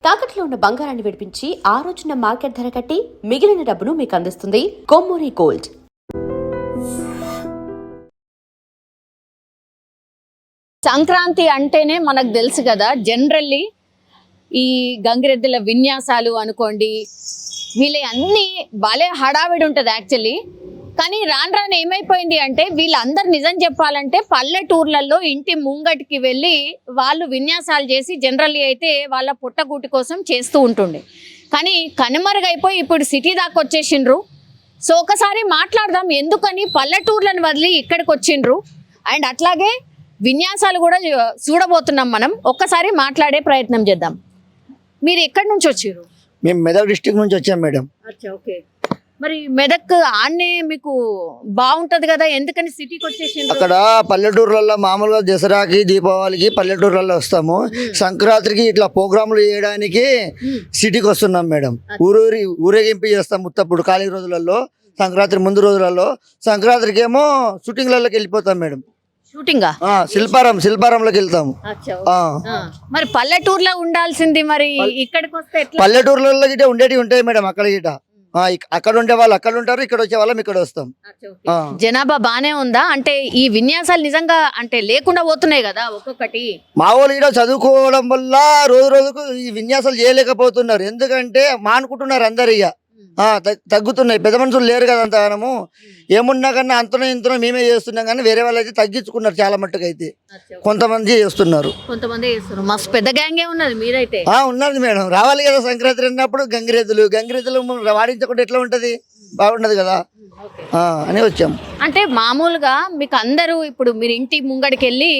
తాకట్లో ఉన్న బంగారాన్ని విడిపించి ఆ రోజున మార్కెట్ ధర కట్టి మిగిలిన డబ్బును మీకు అందిస్తుంది కొమ్మూరి గోల్డ్. సంక్రాంతి అంటేనే మనకు తెలుసు కదా, జనరల్లీ ఈ గంగిరెద్దుల విన్యాసాలు అనుకోండి, వీళ్ళ అన్నీ భలే హడావిడి ఉంటుంది యాక్చువల్లీ. కానీ రాను రాను ఏమైపోయింది అంటే, వీళ్ళందరూ నిజం చెప్పాలంటే పల్లెటూర్లలో ఇంటి ముంగటికి వెళ్ళి వాళ్ళు విన్యాసాలు చేసి జనరల్లీ అయితే వాళ్ళ పుట్టగూటి కోసం చేస్తూ ఉంటుండే. కానీ కనుమరుగైపోయి ఇప్పుడు సిటీ దాకా వచ్చేసిండ్రు. సో ఒకసారి మాట్లాడదాం ఎందుకని పల్లెటూర్లను వదిలి ఇక్కడికి వచ్చిండ్రు, అండ్ అట్లాగే విన్యాసాలు కూడా చూడబోతున్నాం మనం. ఒక్కసారి మాట్లాడే ప్రయత్నం చేద్దాం. మీరు ఎక్కడి నుంచి వచ్చారు? మేము మెదక్ డిస్ట్రిక్ట్ నుంచి వచ్చాం మేడం. అచ్చా, ఓకే. మరి మెదక్ ఆన్నే మీకు బాగుంటది కదా, ఎందుకని సిటీకి వచ్చేసి? అక్కడ పల్లెటూర్లలో మామూలుగా దసరాకి దీపావళికి పల్లెటూర్లలో వస్తాము, సంక్రాంతికి ఇట్లా ప్రోగ్రాంలు చేయడానికి సిటీకి వస్తున్నాం మేడం. ఊరేగింపు చేస్తాం ఉత్తప్పుడు ఖాళీ రోజులలో, సంక్రాంతి ముందు రోజులలో. సంక్రాంతికి ఏమో షూటింగ్లలోకి వెళ్ళిపోతాం మేడం. షూటింగ్ శిల్పారంలోకి వెళ్తాము. మరి పల్లెటూరులో ఉండాల్సింది, మరి ఇక్కడికి వస్తే పల్లెటూర్లలో గిట్ట ఉండేటివి ఉంటాయి మేడం. అక్కడ గిట్ట అక్కడ ఉండే వాళ్ళు అక్కడ ఉంటారు, ఇక్కడ వచ్చే వాళ్ళం ఇక్కడ వస్తాం. జనాభా బానే ఉందా? అంటే ఈ విన్యాసాలు నిజంగా అంటే లేకుండా పోతున్నాయి కదా ఒక్కొక్కటి. మా వాళ్ళు ఇక్కడ చదువుకోవడం వల్ల రోజు రోజుకు ఈ విన్యాసాలు చేయలేకపోతున్నారు. ఎందుకంటే మానుకుంటున్నారు అందరు. ఇక తగ్గుతున్నాయి. పెద్ద మనుషులు లేరు కదా అంతగానము. ఏమున్నా కన్నా అంతనో ఇంతనో మేమే చేస్తున్నాం, కానీ వేరే వాళ్ళు అయితే తగ్గించుకున్నారు చాలా మట్టుకు. అయితే కొంతమంది చేస్తున్నారు. మస్తు పెద్ద గ్యాంగే ఉన్నది మీరైతే. ఉన్నది మేడం. రావాలి కదా సంక్రాంతి అన్నప్పుడు గంగిరెద్దులు వాడించకుండా ఎట్లా ఉంటది? బాగుండదు కదా అని వచ్చాం. అంటే మామూలుగా మీకు అందరూ ఇప్పుడు మీరు ఇంటి ముంగడికి వెళ్ళి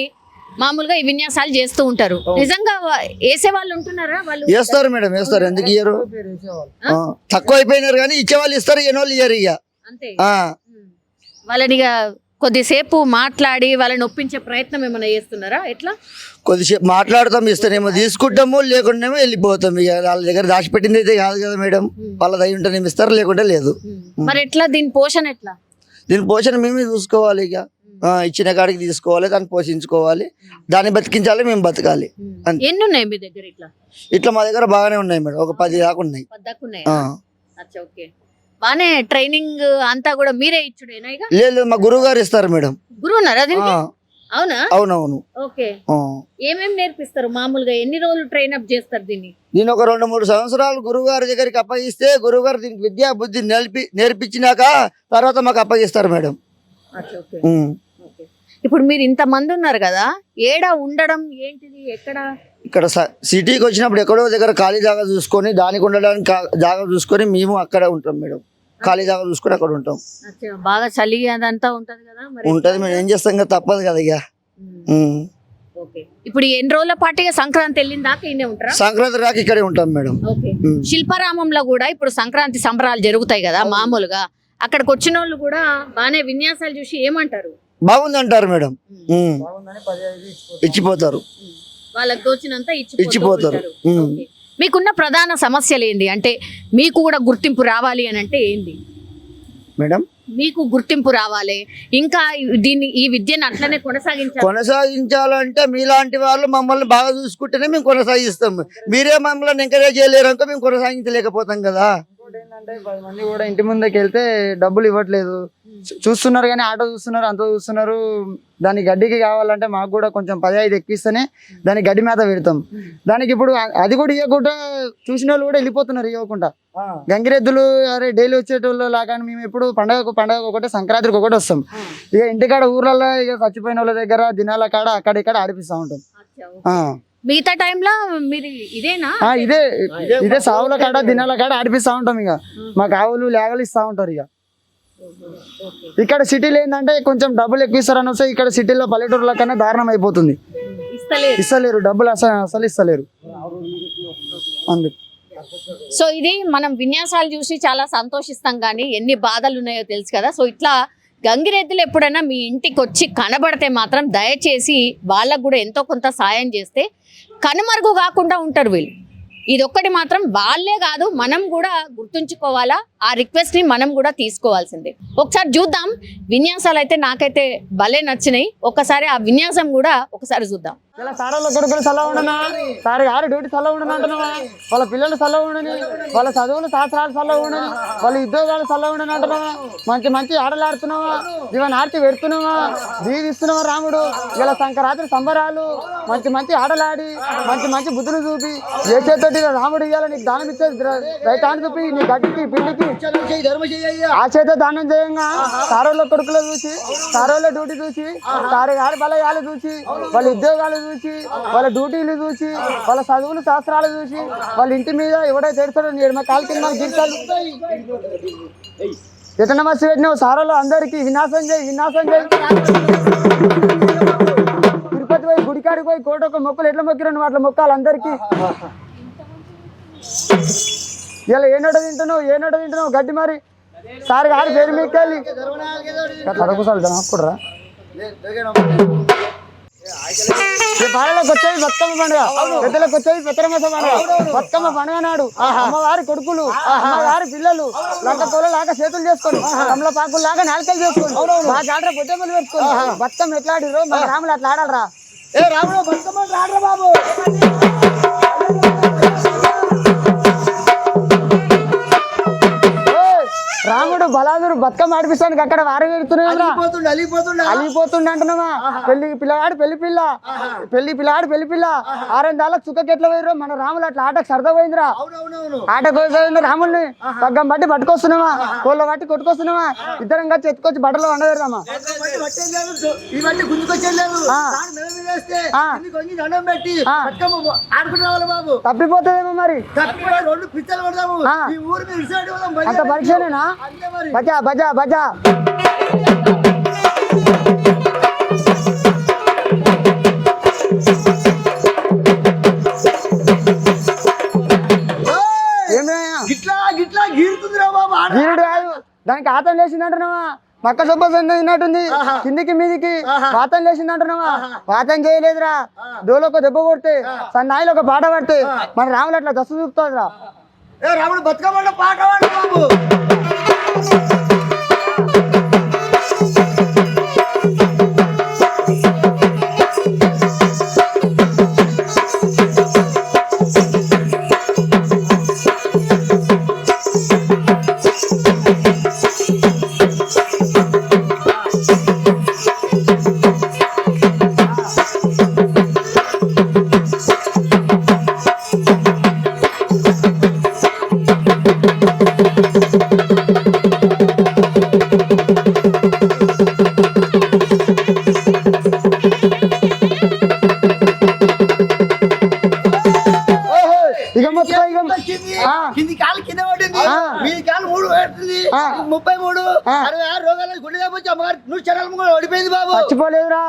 మామూలుగా ఈ విన్యాసాలు చేస్తూ ఉంటారు. నిజంగా వేసే వాళ్ళు ఉంటున్నారా? వాళ్ళు వేస్తారు మేడం, వేస్తారు. ఎందుకు ఇయ్యరు? తక్కువ అయిపోయినారు కానీ ఇచ్చేవాళ్ళు ఇస్తారు, ఎన్నోళ్ళు ఇయ్యరు. ఇక అంతే. వాళ్ళని కొద్దిసేపు మాట్లాడి వాళ్ళని ఒప్పించే ప్రయత్నం ఏమైనా చేస్తున్నారా? ఎట్లా? కొద్దిసేపు మాట్లాడతాం, ఇస్తానేమో తీసుకుంటాము, లేకుండానేమో వెళ్ళిపోతాం. ఇక వాళ్ళ దగ్గర దాచిపెట్టింది అయితే కాదు కదా మేడం. వాళ్ళ దయ ఉంటేనేమో ఇస్తారు, లేకుంటే లేదు. మరి ఎట్లా దీని పోషణ? ఎట్లా దీని పోషణ మేమే చూసుకోవాలి. ఇక ఇచ్చిన కాడికి తీసుకోవాలి, దాన్ని పోషించుకోవాలి, దాన్ని బతికించాలి, మేము బతకాలి. ఎన్ని ఉన్నాయి మీ దగ్గర? ఇట్లా మా దగ్గర బాగానే ఉన్నాయి మేడం, ఒక 10 దాకా ఉన్నాయి. బానే ట్రైనింగ్ అంతా కూడా మీరే ఇచ్చుడేనా? లేదు, మా గురువు గారు ఇస్తారు మేడం. గురువు ఉన్నారా? అవునా? అవునవును. ఓకే. ఏమేమి నేర్పిస్తారు మామూలుగా? ఎన్ని రోజులు ట్రైన్ అప్ చేస్తారు దీన్ని? దీని ఒక 2-3 సంవత్సరాలు గురువు గారి దగ్గరికి అప్పగిస్తే గురువు గారు దీనికి విద్యా బుద్ధి నేర్పించినాక తర్వాత మాకు అప్పగిస్తారు మేడం. ఇప్పుడు మీరు ఇంత మంది ఉన్నారు కదా, ఏడా ఉండడం ఏంటిది? ఎక్కడ? ఇక్కడ సిటీకి వచ్చినప్పుడు ఎక్కడో దగ్గర ఖాళీ జాగా చూసుకొని, దానికి ఉండడానికి జాగా చూసుకొని మేము అక్కడ ఉంటాం మేడం. ఖాళీ జాగా చూసుకొని అక్కడ ఉంటాం. బాగా చలి అదంతా ఉంటది కదా? ఉంటది మేడం, ఏం చేస్తాం కదా, తప్పదు కదా. ఇక ఇప్పుడు ఎన్ని రోజుల పాటుగా సంక్రాంతి వెళ్ళిన దాకా ఇన్నే ఉంటారా? సంక్రాంతి రాక ఇక్కడే ఉంటాం మేడం. శిల్పారామంలో కూడా ఇప్పుడు సంక్రాంతి సంబరాలు జరుగుతాయి కదా మామూలుగా. అక్కడికి వచ్చిన వాళ్ళు కూడా బాగానే విన్యాసాలు చూసి ఏమంటారు? బాగుంది అంటారు మేడం. ఇచ్చిపోతారు, వాళ్ళకి తోచినంత ఇచ్చిపోతారు. మీకున్న ప్రధాన సమస్యలు ఏంటి? అంటే మీకు కూడా గుర్తింపు రావాలి అని అంటే ఏంది మేడం? మీకు గుర్తింపు రావాలి, ఇంకా దీన్ని ఈ విద్యను అట్లనే కొనసాగించాలంటే మీలాంటి వాళ్ళు మమ్మల్ని బాగా చూసుకుంటేనే మేము కొనసాగిస్తాం. మీరే మమ్మల్ని ఎంకరేజ్ చేయలేరు అనుకో మేము కొనసాగించలేకపోతాం కదా. ఏంటంటే 10 మంది కూడా ఇంటి ముందుకు వెళ్తే డబ్బులు ఇవ్వట్లేదు. చూస్తున్నారు కానీ ఆటో చూస్తున్నారు, అంత చూస్తున్నారు. దాని గడ్డికి కావాలంటే మాకు కూడా కొంచెం 10-5 ఎక్కిస్తేనే దానికి గడ్డి మేత పెడతాం. దానికి ఇప్పుడు అది కూడా ఇవ్వకుండా చూసిన వాళ్ళు కూడా వెళ్ళిపోతున్నారు ఇవ్వకుండా. గంగిరెద్దులు అరే డైలీ వచ్చేటోళ్ళు లాగా మేము ఎప్పుడు పండగ ఒకటి, సంక్రాంతికి ఒకటి వస్తాం. ఇక ఇంటికాడ ఊర్లలో ఇక చచ్చిపోయిన వాళ్ళ దగ్గర దినాల కాడ అక్కడ ఆడిపిస్తూ ఉంటాం. మిగతా టైంలో మీరు ఇదేనా? ఇదే సావుల కాడ దినాల కాడ ఆడిపిస్తూ ఉంటాం. ఇక మాకు ఆవులు లేగలు ఇస్తూ ఉంటారు. ఇక ఇక్కడ సిటీలో ఏంటంటే కొంచెం డబ్బులు ఎక్కువ ఇస్తారని వస్తే, ఇక్కడ సిటీలో పల్లెటూరుల కన్నా దారుణం అయిపోతుంది. ఇస్తలేరు డబ్బులు, అసలు ఇస్తలేరు. అందుకు సో ఇది మనం విన్యాసాలు చూసి చాలా సంతోషిస్తాం, కానీ ఎన్ని బాధలు ఉన్నాయో తెలుసు కదా. సో ఇట్లా గంగిరెద్దులు ఎప్పుడైనా మీ ఇంటికి వచ్చి కనబడితే మాత్రం దయచేసి వాళ్ళకు కూడా ఎంతో కొంత సాయం చేస్తే కనుమరుగు కాకుండా ఉంటారు వీళ్ళు. ఇదొక్కటి మాత్రం వాళ్ళే కాదు మనం కూడా గుర్తుంచుకోవాలా, ఆ రిక్వెస్ట్ ని మనం కూడా తీసుకోవాల్సిందే. ఒకసారి చూద్దాం విన్యాసాలు అయితే నాకైతే భలే నచ్చినాయి. ఒకసారి ఆ విన్యాసం కూడా ఒకసారి చూద్దాం. ఇలా సారాల్లో కొడుకులు చల్లగా ఉండనా, సార్ గారు డ్యూటీ చల్లగా ఉండను అంటున్నావా, వాళ్ళ పిల్లలు చల్లగా ఉండని, వాళ్ళ చదువులు శాస్త్రాలు చల్లగా ఉండని, వాళ్ళ ఉద్యోగాలు చల్లగా ఉండని అంటున్నావా, మంచి మంచి ఆటలు ఆడుతున్నావా, ఇవన్నీ ఆర్తి పెడుతున్నావా, దీవిస్తున్నావా రాముడు. ఇలా సంక్రాంతి సంబరాలు మంచి మంచి ఆటలు ఆడి మంచి మంచి బుద్ధులు చూపి ఏ చేతోటి రాముడు ఇవ్వాలి నీకు దానం ఇచ్చేది రైట్ హ్యాండ్ చూపి నీ గడ్డికి పిండికి ఆ చేత దానం చేయంగా సారోళ్ళ కొడుకులు చూసి, సారోళ్ళ డ్యూటీ చూసి, సారి గారి బలయాలు చూసి, వాళ్ళ ఉద్యోగాలు చూసి, వాళ్ళ డ్యూటీలు చూసి, వాళ్ళ చదువులు శాస్త్రాలు చూసి, వాళ్ళ ఇంటి మీద ఎవడైతే తెడతాడో నేను కాలు కింద మాకు తీర్చాలి. ఎట్లా మస్తు పెట్టినావు సారోళ్ళు అందరికీ వినాశం చేయి, వినాశం చేయి. తిరుపతి పోయి గుడికాడికి పోయి కోటొక్క మొక్కలు ఎట్లా మొక్కిరండి అట్లా మొక్కాలి అందరికీ. ఇలా ఏనాడు తింటున్నావు గడ్డి మరి సార్ గారి పేరు మీకు వెళ్ళి అడగసాలి జనాకురా పాలలోకి వచ్చేది బతుకమ్మ పండుగ, పెద్దలకు వచ్చేది పెత్తరమాస పండుగ. బతుకమ్మ పండుగ నాడు అమ్మవారి కొడుకులు, అమ్మవారి పిల్లలు లంక తోలలాగా చేతులు చేసుకొని, కమల పాకుల్లాగా నాలుకలు చేసుకొని, మా జాతర పొట్టెమ్మలు పెట్టుకొని బతుకమ్మ ఎట్లా ఆడిరో మన రాములు అట్లా ఆడాలరా. ఏ రాముడు బతుకమ్మ ఆడరా బాబు. రాముడు బలాదురు బతుకమ్మ ఆడిపిస్తానికి అక్కడ వారి అలిగిపోతుండే అంటున్నావా. పెళ్లి పిల్లగాడు పెళ్లి పిల్లగాడు పెళ్లి పిల్ల 6 దాళ్ళకి చుక్కకి ఎట్లా పోయిరో మన రాములు అట్లా ఆటకు సరదా పోయిందిరా. ఆటకు పోయింది రాముల్ని పగ్గం బట్టి పట్టుకొస్తున్నావా, కోళ్ళ బట్టి కొట్టుకొస్తున్నావా, ఇద్దరం కలిసి ఎత్తుకొచ్చి బట్టలు వండవేద్దామా. తప్పిపోతుందేమో మరి అంత పరీక్షనేనా. బజా బజా బజా గీరుడు కాదు దానికి ఆతం లేచింది అంటున్నావా. మక్క సొప్ప తిన్నట్టుంది కిందికి మీదికి వాతం లేచింది అంటున్నావా. వాతం చేయలేదురా. డోలకు దెబ్బ కొడితే సన్నాయిలో ఒక పాట పడితే మన రాములు అట్లా దస్తు చూపుతుందిరా. రాముడు బతుకమ్మ పాట పాడు బాబు. కింది కాలు కింద పడింది, మీ కాలు 3 పడుతుంది, 33 66 రోగాలు గుండె వచ్చి అమ్మగారు 100 చరాలు కూడా ఓడిపోయింది బాబు. చచ్చిపోలేదురా.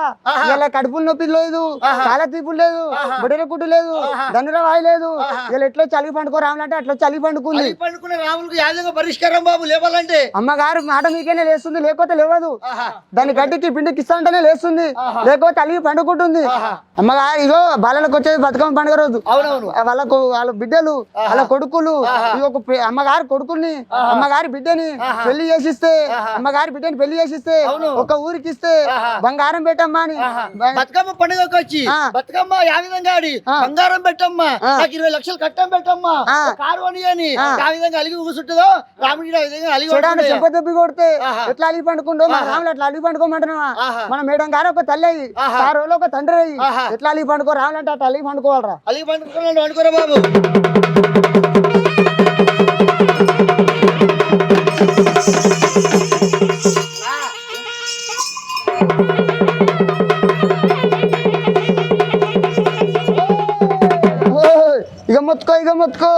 ఇలా కడుపులు నొప్పి లేదు, కాళ్ళ తీపులు లేదు, బుడెల కుట్టు లేదు, దండర వాయి లేదు. ఇలా ఎట్లా చలిగి పండుకో రాములంటే అట్లా చలిగి పండుకుంది. పండుకునే రాములకు యాదంగా పరిష్కారం బాబు లేవాలంటే. అమ్మగారు మాట మీకేనే లేస్తుంది, లేకపోతే లేవదు. దాని గడ్డికి పిండికి ఇస్తాంటేనే లేస్తుంది, లేకపోతే అలిగి పండుకుంటుంది. అమ్మగారు ఇగో బాలలకు వచ్చేది బతుకమ్మ పండుగ రోజు. వాళ్ళ బిడ్డలు వాళ్ళ కొడుకులు ఒక అమ్మగారి కొడుకుల్ని అమ్మగారి బిడ్డని పెళ్లి చేసిస్తే, అమ్మగారి బిడ్డని పెళ్లి చేసిస్తే ఒక ఊరికి ఇస్తే బంగారం పెట్టమ్మా అని బతుకమ్మ పండుగకి వచ్చి బతుకమ్మ యా విధంగా ఆడి బంగారం పెట్టమ్మా, నాకు 20 లక్షలు కట్టం పెట్టమ్మా, కారు అని ఆ విధంగా అలిగి కూర్చుంటుందో రాముడి ఆ విధంగా అలిగి చెప్ప దెబ్బి కొడితే ఎట్లా అలిగి పండుకుంటో మన రాములు అట్లా అలిగి పండుకోమంటున్నావా. మన మేడం గారు ఒక తల్లి అయ్యి ఆ రోజులో ఒక తండ్రి అయ్యి ఎట్లా అలిగి పండుకో రాములంటే అట్లా అలిగి పండుకోవాలరా. అలిగి పండుకున్నాడు అనుకోరా బాబు. ఇక మొత్తుకో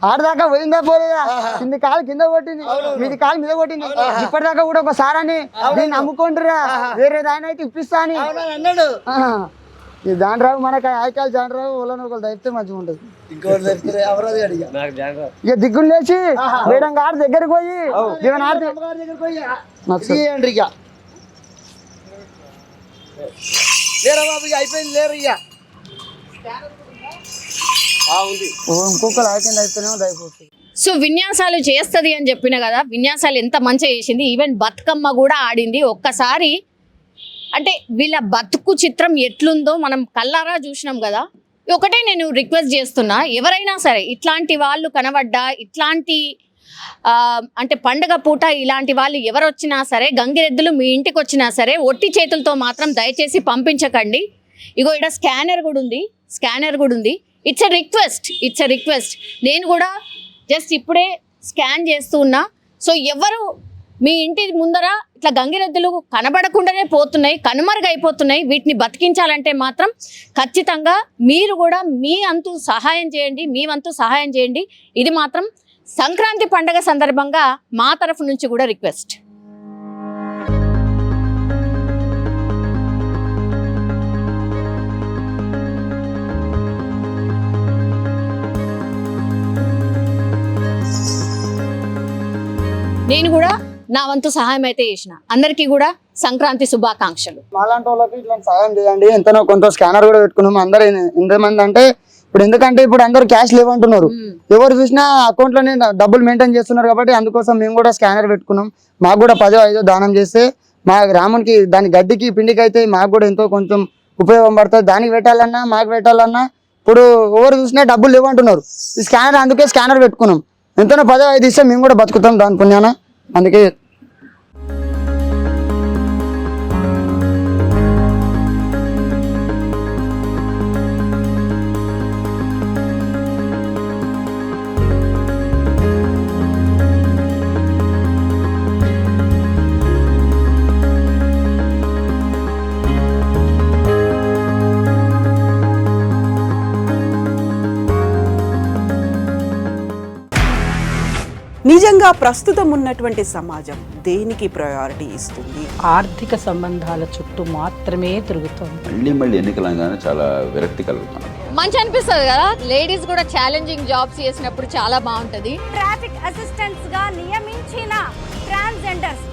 ఆడదాకా పోయిందా పోలేదా. కింది కాలు కింద కొట్టింది, మీది కాలు మీద కొట్టింది. ఇప్పటిదాకా కూడా ఒక సారాన్ని దీన్ని అమ్ముకుంటురా, వేరే దాని అయితే ఇప్పిస్తా అని అన్నాడు. ఈ జాండ్రావు మనకి ఆయకాలు జాండ్రావు వాళ్ళని ఒకళ్ళు దైతే మంచిగా ఉంటుంది. ఇక దిగ్గులు లేచి మేడం గారి దగ్గరికి పోయి లేరా బాబు అయిపోయింది లేరు ఇక ఇంకొకరు ఆకింది అయితేనేమో దయపోతుంది. సో విన్యాసాలు చేస్తుంది అని చెప్పిన కదా, విన్యాసాలు ఎంత మంచిగా చేసింది. ఈవెన్ బతుకమ్మ కూడా ఆడింది. ఒక్కసారి అంటే వీళ్ళ బతుకు చిత్రం ఎట్లుందో మనం కల్లారా చూసినాం కదా. ఒకటే నేను రిక్వెస్ట్ చేస్తున్నా, ఎవరైనా సరే ఇట్లాంటి వాళ్ళు కనబడ్డా, ఇట్లాంటి అంటే పండగ పూట ఇలాంటి వాళ్ళు ఎవరు వచ్చినా సరే, గంగిరెద్దులు మీ ఇంటికి వచ్చినా సరే ఒట్టి చేతులతో మాత్రం దయచేసి పంపించకండి. ఇగో ఇక్కడ స్కానర్ కూడా ఉంది. It's a request. నేను కూడా జస్ట్ ఇప్పుడే స్కాన్ చేస్తూ ఉన్నా. సో ఎవరు మీ ఇంటి ముందర ఇట్లా గంగిరెద్దులు కనబడకుండానే పోతున్నాయి, కనుమరుగైపోతున్నాయి. వీటిని బతికించాలంటే మాత్రం ఖచ్చితంగా మీరు కూడా మీ వంతు సహాయం చేయండి. ఇది మాత్రం సంక్రాంతి పండగ సందర్భంగా మా తరఫు నుంచి కూడా రిక్వెస్ట్. నేను కూడా నా వంతు సహాయం అయితే చేసిన. అందరికీ కూడా సంక్రాంతి శుభాకాంక్షలు. మాలాంటి వాళ్ళకి ఇట్లాంటి సహాయం చేయండి. ఎంతనో కొంత స్కానర్ కూడా పెట్టుకున్నాము. అందరూ ఎంతమంది అంటే ఇప్పుడు అందరూ క్యాష్ లేవంటున్నారు. ఎవరు చూసినా అకౌంట్ లోనే డబ్బులు మెయింటైన్ చేస్తున్నారు కాబట్టి అందుకోసం మేము కూడా స్కానర్ పెట్టుకున్నాం. మాకు కూడా 10 5 దానం చేస్తే మా గ్రామానికి దాని గడ్డికి పిండికి అయితే మాకు కూడా ఎంతో కొంచెం ఉపయోగం పడుతుంది. దానికి పెట్టాలన్నా మాకు పెట్టాలన్నా ఇప్పుడు ఎవరు చూసినా డబ్బులు లేవంటున్నారు. ఈ స్కానర్ అందుకే స్కానర్ పెట్టుకున్నాం. ఎంతనో 10 5 ఇస్తే మేము కూడా బతుకుతాం దాని పుణ్యాన. అందుకే నిజంగా ప్రస్తుతం ఉన్నటువంటి సమాజం దేనికి ప్రయారిటీ ఇస్తుంది? ఆర్థిక సంబంధాల చుట్టూ మాత్రమే తిరుగుతుంది. మళ్ళీ ఎన్నికలంగానే చాలా విరక్తి కలుగుతాను. మంచి అనిపిస్తుంది కదా, లేడీస్ కూడా ఛాలెంజింగ్ జాబ్స్ చేసినప్పుడు చాలా బాగుంటది. ట్రాఫిక్ అసిస్టెంట్స్ గా నియమించిన ట్రాన్స్జెండర్స్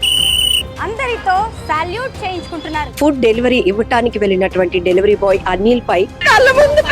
అందరితో సాల్యూట్ చేయించుకుంటున్నారు. ఫుడ్ డెలివరీ ఇవ్వటానికి వెళ్ళినటువంటి డెలివరీ బాయ్ అనిల్ పై కళ్ళ ముందు